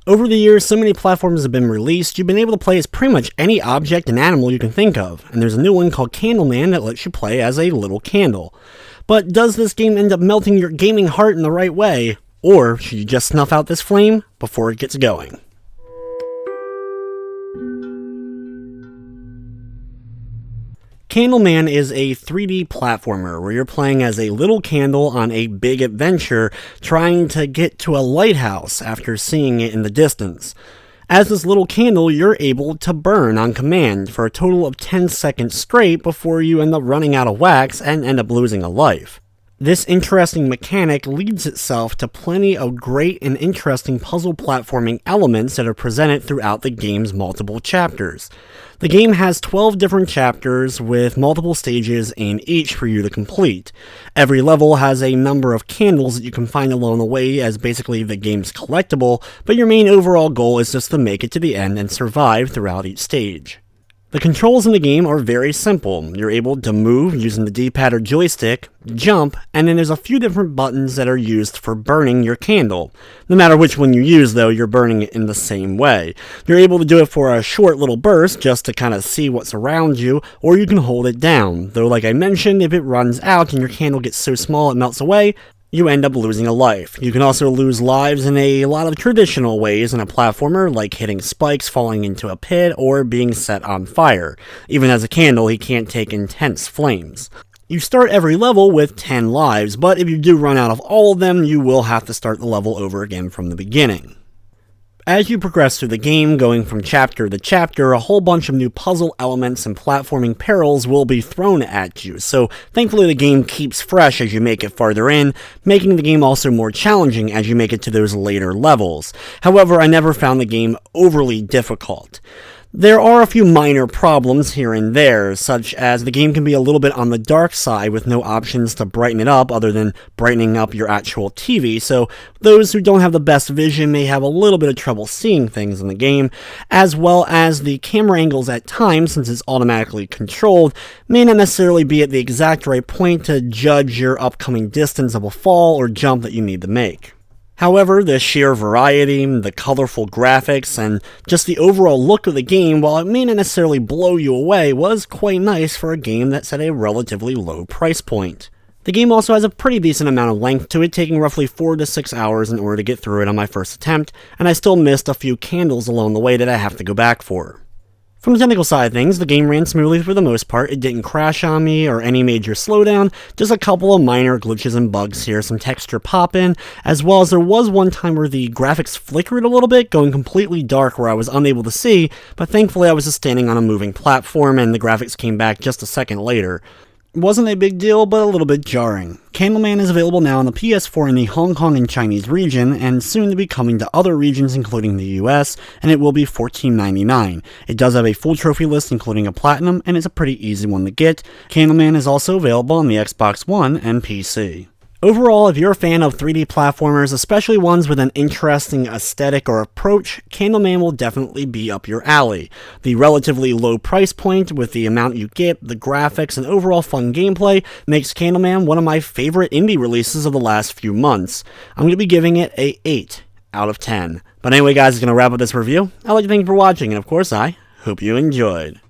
Over the years, so many platforms have been released, you've been able to play as pretty much any object and animal you can think of, and there's a new one called Candleman that lets you play as a little candle. But does this game end up melting your gaming heart in the right way, or should you just snuff out this flame before it gets going? Candleman is a 3D platformer where you're playing as a little candle on a big adventure trying to get to a lighthouse after seeing it in the distance. As this little candle, you're able to burn on command for a total of 10 seconds straight before you end up running out of wax and end up losing a life. This interesting mechanic leads itself to plenty of great and interesting puzzle platforming elements that are presented throughout the game's multiple chapters. The game has 12 different chapters with multiple stages in each for you to complete. Every level has a number of candles that you can find along the way as basically the game's collectible, but your main overall goal is just to make it to the end and survive throughout each stage. The controls in the game are very simple. You're able to move using the D-pad or joystick, jump, and then there's a few different buttons that are used for burning your candle. No matter which one you use though, you're burning it in the same way. You're able to do it for a short little burst just to kind of see what's around you, or you can hold it down. Though like I mentioned, if it runs out and your candle gets so small it melts away, you end up losing a life. You can also lose lives in a lot of traditional ways in a platformer, like hitting spikes, falling into a pit, or being set on fire. Even as a candle, he can't take intense flames. You start every level with 10 lives, but if you do run out of all of them, you will have to start the level over again from the beginning. As you progress through the game, going from chapter to chapter, a whole bunch of new puzzle elements and platforming perils will be thrown at you, so thankfully the game keeps fresh as you make it farther in, making the game also more challenging as you make it to those later levels. However, I never found the game overly difficult. There are a few minor problems here and there, such as the game can be a little bit on the dark side with no options to brighten it up other than brightening up your actual TV, so those who don't have the best vision may have a little bit of trouble seeing things in the game, as well as the camera angles at times, since it's automatically controlled, may not necessarily be at the exact right point to judge your upcoming distance of a fall or jump that you need to make. However, the sheer variety, the colorful graphics, and just the overall look of the game, while it may not necessarily blow you away, was quite nice for a game that's at a relatively low price point. The game also has a pretty decent amount of length to it, taking roughly 4 to 6 hours in order to get through it on my first attempt, and I still missed a few candles along the way that I have to go back for. From the technical side of things, the game ran smoothly for the most part. It didn't crash on me or any major slowdown, just a couple of minor glitches and bugs here, some texture pop-in, as well as there was one time where the graphics flickered a little bit, going completely dark where I was unable to see, but thankfully I was just standing on a moving platform and the graphics came back just a second later. It wasn't a big deal, but a little bit jarring. Candleman is available now on the PS4 in the Hong Kong and Chinese region, and soon to be coming to other regions including the US, and it will be $14.99. It does have a full trophy list including a platinum, and it's a pretty easy one to get. Candleman is also available on the Xbox One and PC. Overall, if you're a fan of 3D platformers, especially ones with an interesting aesthetic or approach, Candleman will definitely be up your alley. The relatively low price point with the amount you get, the graphics, and overall fun gameplay makes Candleman one of my favorite indie releases of the last few months. I'm going to be giving it a 8 out of 10. But anyway guys, it's going to wrap up this review. I'd like to thank you for watching, and of course I hope you enjoyed.